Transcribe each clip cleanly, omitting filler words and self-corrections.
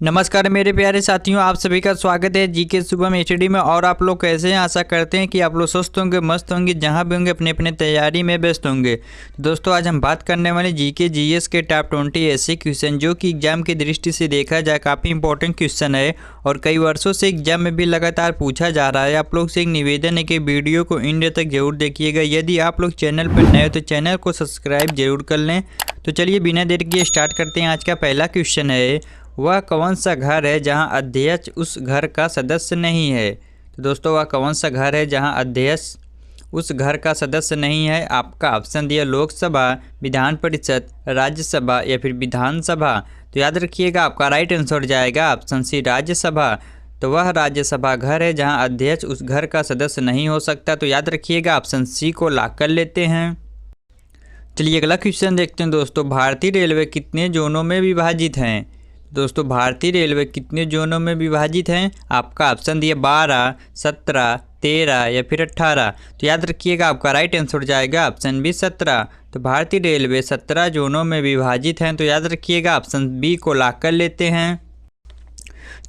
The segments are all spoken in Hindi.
नमस्कार मेरे प्यारे साथियों, आप सभी का स्वागत है जीके शुभम एचडी में। और आप लोग कैसे हैं? आशा करते हैं कि आप लोग स्वस्थ होंगे, मस्त होंगे, जहां भी होंगे अपने अपने तैयारी में व्यस्त होंगे। तो दोस्तों आज हम बात करने वाले जीके जीएस के टॉप 20 ऐसे क्वेश्चन जो कि एग्जाम की दृष्टि से देखा जाए काफ़ी इंपॉर्टेंट क्वेश्चन है और कई वर्षों से एग्जाम में भी लगातार पूछा जा रहा है। आप लोग से एक निवेदन है कि वीडियो को एंड तक जरूर देखिएगा। यदि आप लोग चैनल पर नए हो तो चैनल को सब्सक्राइब जरूर कर लें। तो चलिए बिना देर किए स्टार्ट करते हैं। आज का पहला क्वेश्चन है, वह कौन सा घर है जहां अध्यक्ष उस घर का सदस्य नहीं है? तो दोस्तों वह कौन सा घर है जहां अध्यक्ष उस घर का सदस्य नहीं है? आपका ऑप्शन दिया लोकसभा, विधान परिषद, राज्यसभा या फिर विधानसभा। तो याद रखिएगा आपका राइट आंसर जाएगा ऑप्शन सी, राज्यसभा। तो वह राज्यसभा घर है जहां अध्यक्ष उस घर का सदस्य नहीं हो सकता। तो याद रखिएगा ऑप्शन सी को लॉक कर लेते हैं। चलिए अगला क्वेश्चन देखते हैं दोस्तों, भारतीय रेलवे कितने जोनों में विभाजित हैं? दोस्तों भारतीय रेलवे कितने जोनों में विभाजित हैं? आपका ऑप्शन दिया 12, 17, 13 या फिर 18। तो याद रखिएगा आपका राइट आंसर जाएगा ऑप्शन बी 17। तो भारतीय रेलवे 17 जोनों में विभाजित हैं। तो याद रखिएगा ऑप्शन बी को लॉक कर लेते हैं।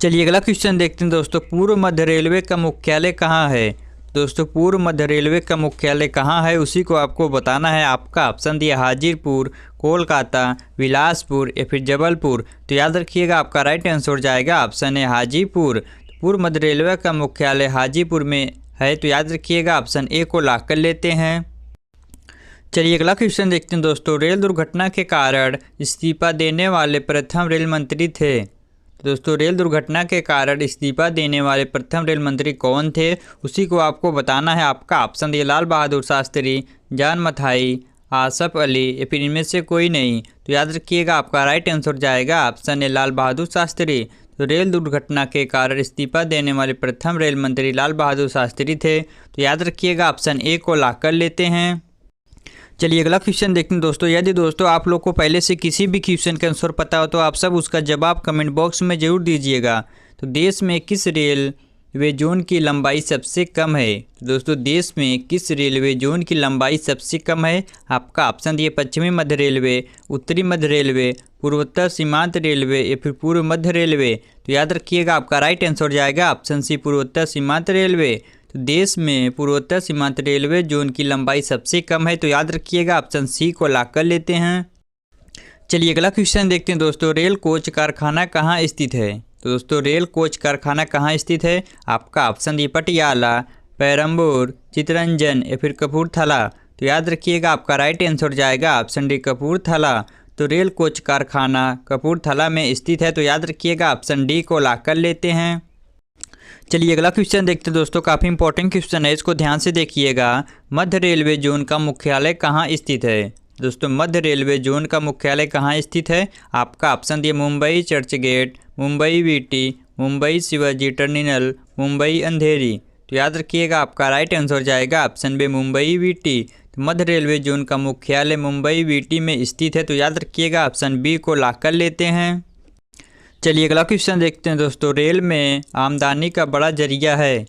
चलिए अगला क्वेश्चन देखते हैं दोस्तों, पूर्व मध्य रेलवे का मुख्यालय कहाँ है? दोस्तों पूर्व मध्य रेलवे का मुख्यालय कहाँ है उसी को आपको बताना है। आपका ऑप्शन दिया हाजीपुर, कोलकाता, बिलासपुर या फिर जबलपुर। तो याद रखिएगा आपका राइट आंसर जाएगा ऑप्शन है हाजीपुर। पूर्व मध्य रेलवे का मुख्यालय हाजीपुर में है। तो याद रखिएगा ऑप्शन ए को लॉक कर लेते हैं। चलिए अगला क्वेश्चन देखते हैं दोस्तों, रेल दुर्घटना के कारण इस्तीफा देने वाले प्रथम रेल मंत्री थे? दोस्तों रेल दुर्घटना के कारण इस्तीफा देने वाले प्रथम रेल मंत्री कौन थे उसी को आपको बताना है। आपका ऑप्शन दिया लाल बहादुर शास्त्री, जान मथाई, आसफ अली या फिर इनमें से कोई नहीं। तो याद रखिएगा आपका राइट आंसर जाएगा ऑप्शन है लाल बहादुर शास्त्री। तो रेल दुर्घटना के कारण इस्तीफा देने वाले प्रथम रेल मंत्री लाल बहादुर शास्त्री थे। तो याद रखिएगा ऑप्शन ए को लॉक कर लेते हैं। चलिए अगला क्वेश्चन देखते हैं दोस्तों, यदि दोस्तों आप लोग को पहले से किसी भी क्वेश्चन का आंसर पता हो तो आप सब उसका जवाब कमेंट बॉक्स में जरूर दीजिएगा। तो देश में किस रेलवे जोन की लंबाई सबसे कम है? तो दोस्तों देश में किस रेलवे जोन की लंबाई सबसे कम है? आपका ऑप्शन दिए पश्चिमी मध्य रेलवे, उत्तरी मध्य रेलवे, पूर्वोत्तर सीमांत रेलवे या फिर पूर्व मध्य रेलवे। तो याद रखिएगा आपका राइट आंसर जाएगा ऑप्शन सी, पूर्वोत्तर सीमांत रेलवे। तो देश में पूर्वोत्तर सीमांत रेलवे जोन की लंबाई सबसे कम है। तो याद रखिएगा ऑप्शन सी को लॉक कर लेते हैं। चलिए अगला क्वेश्चन देखते हैं दोस्तों, रेल कोच कारखाना कहाँ स्थित है? तो दोस्तों रेल कोच कारखाना कहाँ स्थित है? आपका ऑप्शन दी पटियाला, पेरम्बूर, चितरंजन या फिर कपूरथला। तो याद रखिएगा आपका राइट आंसर जाएगा ऑप्शन डी कपूरथला। तो रेल कोच कारखाना कपूरथला में स्थित है। तो याद रखिएगा ऑप्शन डी को लॉक कर लेते हैं। चलिए अगला क्वेश्चन देखते हैं दोस्तों, काफ़ी इंपॉर्टेंट क्वेश्चन है, इसको ध्यान से देखिएगा। मध्य रेलवे जोन का मुख्यालय कहाँ स्थित है? दोस्तों मध्य रेलवे जोन का मुख्यालय कहाँ स्थित है? आपका ऑप्शन दिए मुंबई चर्चगेट, मुंबई वीटी, मुंबई शिवाजी टर्मिनल, मुंबई अंधेरी। तो याद रखिएगा आपका राइट आंसर जाएगा ऑप्शन बी मुंबई वीटी। तो मध्य रेलवे जोन का मुख्यालय मुंबई वीटी में स्थित है। तो याद रखिएगा ऑप्शन बी को लॉक कर लेते हैं। चलिए अगला क्वेश्चन देखते हैं दोस्तों, रेल में आमदनी का बड़ा जरिया है?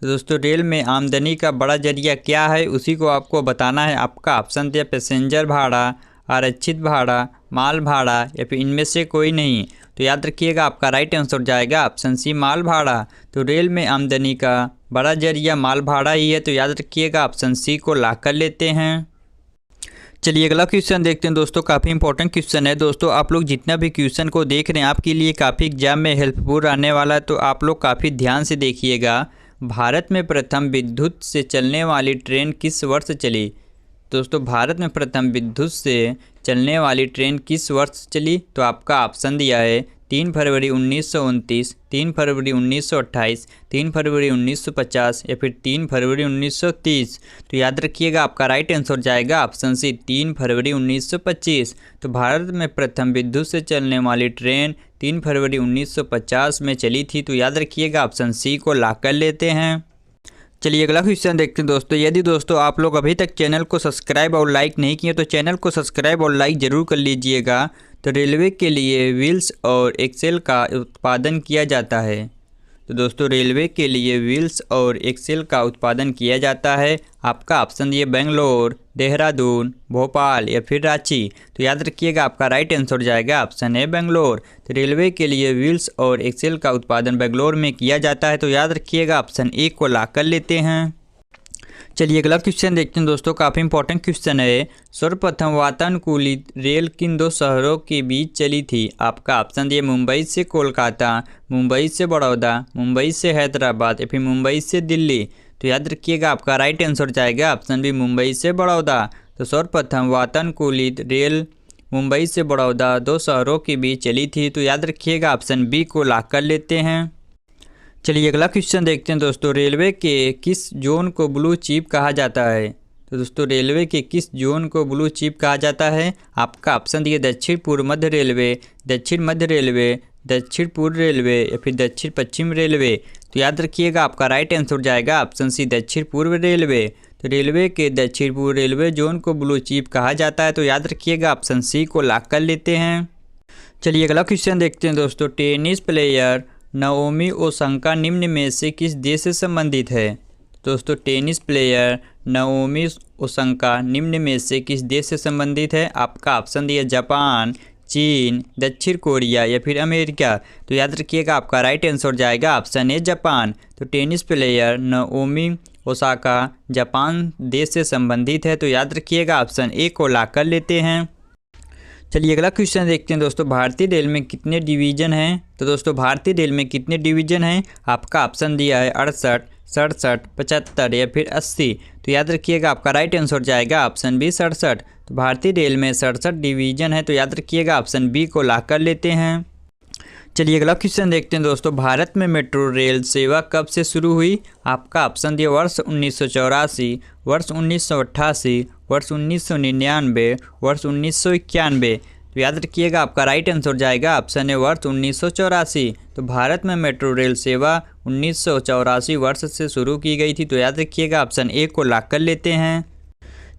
तो दोस्तों रेल में आमदनी का बड़ा जरिया क्या है उसी को आपको बताना है। आपका ऑप्शन दिया पैसेंजर भाड़ा, आरक्षित भाड़ा, माल भाड़ा या फिर इनमें से कोई नहीं। तो याद रखिएगा आपका राइट आंसर जाएगा ऑप्शन सी, माल भाड़ा। तो रेल में आमदनी का बड़ा जरिया माल भाड़ा ही है। तो याद रखिएगा ऑप्शन सी को लॉक कर लेते हैं। चलिए अगला क्वेश्चन देखते हैं दोस्तों, काफ़ी इंपॉर्टेंट क्वेश्चन है दोस्तों। आप लोग जितना भी क्वेश्चन को देख रहे हैं आपके लिए काफ़ी एग्जाम में हेल्पफुल रहने वाला है। तो आप लोग काफ़ी ध्यान से देखिएगा। भारत में प्रथम विद्युत से चलने वाली ट्रेन किस वर्ष चली? दोस्तों भारत में प्रथम विद्युत से चलने वाली ट्रेन किस वर्ष चली? तो आपका ऑप्शन दिया है 3 फरवरी 1929, 3 फरवरी 1928, 3 फरवरी 1950 या फिर 3 फरवरी 1930। तो याद रखिएगा आपका राइट आंसर जाएगा ऑप्शन सी, 3 फरवरी 1925। तो भारत में प्रथम विद्युत से चलने वाली ट्रेन 3 फरवरी 1950 में चली थी। तो याद रखिएगा ऑप्शन सी को लॉक कर लेते हैं। चलिए अगला क्वेश्चन देखते हैं दोस्तों, यदि दोस्तों आप लोग अभी तक चैनल को सब्सक्राइब और लाइक नहीं किए तो चैनल को सब्सक्राइब और लाइक ज़रूर कर लीजिएगा। तो रेलवे के लिए व्हील्स और एक्सेल का उत्पादन किया जाता है? तो दोस्तों रेलवे के लिए व्हील्स और एक्सेल का उत्पादन किया जाता है। आपका ऑप्शन दिए बेंगलोर, देहरादून, भोपाल या फिर रांची। तो याद रखिएगा आपका राइट आंसर हो जाएगा ऑप्शन है बेंगलोर। तो रेलवे के लिए व्हील्स और एक्सेल का उत्पादन बेंगलोर में किया जाता है। तो याद रखिएगा ऑप्शन ए को लॉक कर लेते हैं। चलिए अगला क्वेश्चन देखते हैं दोस्तों, काफ़ी इंपॉर्टेंट क्वेश्चन है। सर्वप्रथम वातानुकूलित रेल किन दो शहरों के बीच चली थी? आपका ऑप्शन दिए मुंबई से कोलकाता, मुंबई से बड़ौदा, मुंबई से हैदराबाद या फिर मुंबई से दिल्ली। तो याद रखिएगा आपका राइट आंसर जाएगा ऑप्शन बी मुंबई से बड़ौदा। तो सर्वप्रथम वातानुकूलित रेल मुंबई से बड़ौदा दो शहरों के बीच चली थी। तो याद रखिएगा ऑप्शन बी को लॉक कर लेते हैं। चलिए अगला क्वेश्चन देखते हैं दोस्तों, रेलवे के किस जोन को ब्लू चिप कहा जाता है? तो दोस्तों रेलवे के किस जोन को ब्लू चिप कहा जाता है? आपका ऑप्शन दिए दक्षिण पूर्व मध्य रेलवे, दक्षिण मध्य रेलवे, दक्षिण पूर्व रेलवे या फिर दक्षिण पश्चिम रेलवे। तो याद रखिएगा आपका राइट आंसर जाएगा ऑप्शन सी दक्षिण पूर्व रेलवे। तो रेलवे के दक्षिण पूर्व रेलवे जोन को ब्लू चिप कहा जाता है। तो याद रखिएगा ऑप्शन सी को लॉक कर लेते हैं। चलिए अगला क्वेश्चन देखते हैं दोस्तों, टेनिस प्लेयर नाओमी ओसाका निम्न में से किस देश से संबंधित है? दोस्तों टेनिस प्लेयर नाओमी ओसाका निम्न में से किस देश से संबंधित है? आपका ऑप्शन दिया जापान, चीन, दक्षिण कोरिया या फिर अमेरिका। तो याद रखिएगा आपका राइट आंसर जाएगा ऑप्शन ए जापान। तो tennis player Naomi Osaka Japan देश से संबंधित है। तो याद रखिएगा ऑप्शन ए को लॉक कर लेते हैं। चलिए अगला क्वेश्चन देखते हैं दोस्तों, भारतीय रेल में कितने डिवीजन हैं? तो दोस्तों भारतीय रेल में कितने डिवीजन हैं? आपका ऑप्शन दिया है 68, 67, 75 या फिर 80। तो याद रखिएगा आपका राइट आंसर जाएगा ऑप्शन बी 67। तो भारतीय रेल में 67 डिवीजन है। तो याद रखिएगा ऑप्शन बी को लॉक कर लेते हैं। चलिए अगला क्वेश्चन देखते हैं दोस्तों, भारत में मेट्रो रेल सेवा कब से शुरू हुई? आपका ऑप्शन दिया वर्ष 1984, वर्ष 1988, वर्ष 1999, वर्ष 1991। तो याद रखिएगा आपका राइट आंसर जाएगा ऑप्शन है वर्ष 1984। तो भारत में मेट्रो रेल सेवा 1984 वर्ष से शुरू की गई थी। तो याद रखिएगा ऑप्शन ए को लॉक कर लेते हैं।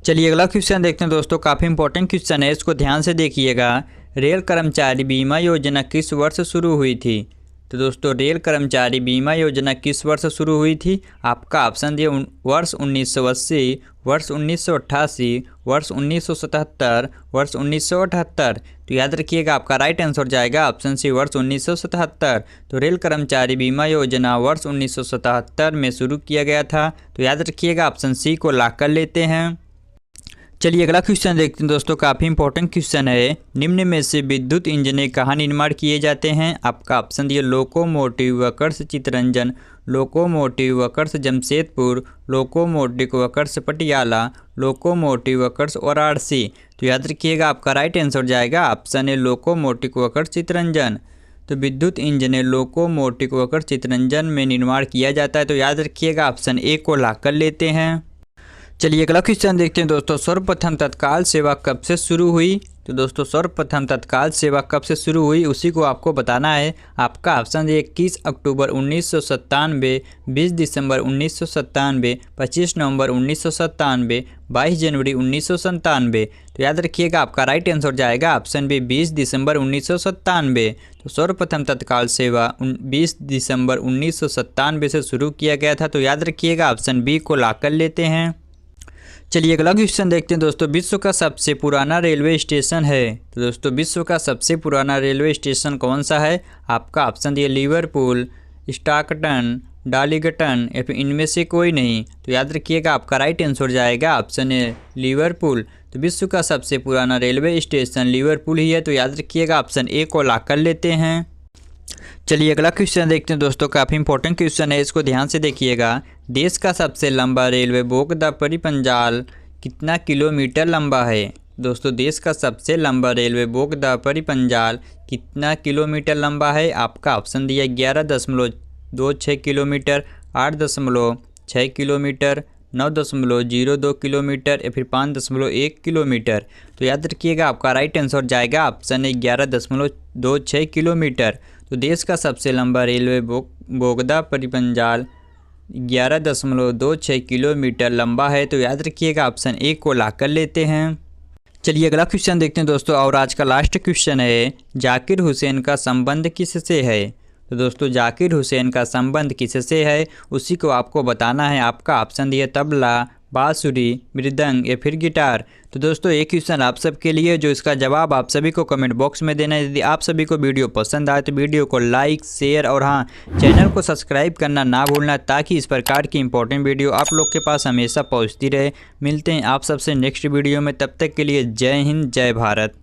चलिए अगला क्वेश्चन देखते हैं दोस्तों, काफ़ी इंपॉर्टेंट क्वेश्चन है, इसको ध्यान से देखिएगा। रेल कर्मचारी बीमा योजना किस वर्ष शुरू हुई थी? तो दोस्तों रेल कर्मचारी बीमा योजना किस वर्ष शुरू हुई थी? आपका ऑप्शन दिए वर्ष 1980, वर्ष 1988, वर्ष 1977, वर्ष 1978। तो याद रखिएगा आपका राइट आंसर जाएगा ऑप्शन सी वर्ष 1977। तो रेल कर्मचारी बीमा योजना वर्ष 1977 में शुरू किया गया था। तो याद रखिएगा ऑप्शन सी को लॉक कर लेते हैं। चलिए अगला क्वेश्चन देखते हैं दोस्तों, काफ़ी इंपॉर्टेंट क्वेश्चन है। निम्न में से विद्युत इंजन कहाँ निर्माण किए जाते हैं? आपका ऑप्शन दिए locomotive works Chittaranjan, locomotive works Jamshedpur, locomotive works Patiala, locomotive works Varanasi. तो याद रखिएगा आपका राइट आंसर जाएगा ऑप्शन है लोकोमोटिव वर्क्स चितरंजन। तो विद्युत इंजन लोकोमोटिव वर्क्स चितरंजन में निर्माण किया जाता है। तो याद रखिएगा ऑप्शन ए को लॉक कर लेते हैं। चलिए अगला क्वेश्चन देखते हैं दोस्तों, सर्वप्रथम तत्काल सेवा कब से शुरू हुई? तो दोस्तों सर्वप्रथम तत्काल सेवा कब से शुरू हुई उसी को आपको बताना है। आपका ऑप्शन है 21 अक्टूबर 1997, 20 दिसंबर 1997, 25 नवंबर 1997, 22 जनवरी 1997। तो याद रखिएगा आपका राइट आंसर जाएगा ऑप्शन बी 20 दिसंबर 1997। तो सर्वप्रथम तत्काल सेवा 20 दिसंबर 1997 से शुरू किया गया था। तो याद रखिएगा ऑप्शन बी को लॉक कर लेते हैं। चलिए अगला क्वेश्चन देखते हैं दोस्तों, विश्व का सबसे पुराना रेलवे स्टेशन है? तो दोस्तों विश्व का सबसे पुराना रेलवे स्टेशन कौन सा है? आपका ऑप्शन दिए लिवरपूल, स्टॉकटन, डालिगटन या फिर इनमें से कोई नहीं। तो याद रखिएगा आपका राइट आंसर जाएगा ऑप्शन है लिवरपूल। तो विश्व का सबसे पुराना रेलवे स्टेशन लिवरपूल ही है। तो याद रखिएगा ऑप्शन ए को लॉक कर लेते हैं। चलिए अगला क्वेश्चन देखते हैं दोस्तों, काफ़ी इंपॉर्टेंट क्वेश्चन है, इसको ध्यान से देखिएगा। देश का सबसे लंबा रेलवे बोगदा परिपंजाल कितना किलोमीटर लंबा है? दोस्तों देश का सबसे लंबा रेलवे बोगदा परिपंजाल कितना किलोमीटर लंबा है? आपका ऑप्शन दिया 11.26 किलोमीटर, 8.6 किलोमीटर, 9.02 किलोमीटर या फिर 5.1 किलोमीटर। तो याद रखिएगा आपका राइट आंसर जाएगा ऑप्शन है 11.26 किलोमीटर। तो देश का सबसे लंबा रेलवे बोगदा परिपंजाल 11.26 किलोमीटर लंबा है। तो याद रखिएगा ऑप्शन ए को लॉक कर लेते हैं। चलिए अगला क्वेश्चन देखते हैं दोस्तों, और आज का लास्ट क्वेश्चन है, जाकिर हुसैन का संबंध किससे है? तो दोस्तों जाकिर हुसैन का संबंध किससे है उसी को आपको बताना है। आपका ऑप्शन दिया तबला, बांसुरी, मृदंग या फिर गिटार। तो दोस्तों एक क्वेश्चन आप सबके लिए, जो इसका जवाब आप सभी को कमेंट बॉक्स में देना है। यदि आप सभी को वीडियो पसंद आए तो वीडियो को लाइक, शेयर और हाँ, चैनल को सब्सक्राइब करना ना भूलना, ताकि इस प्रकार की इंपॉर्टेंट वीडियो आप लोग के पास हमेशा पहुंचती रहे। मिलते हैं आप सबसे नेक्स्ट वीडियो में, तब तक के लिए जय हिंद, जय भारत।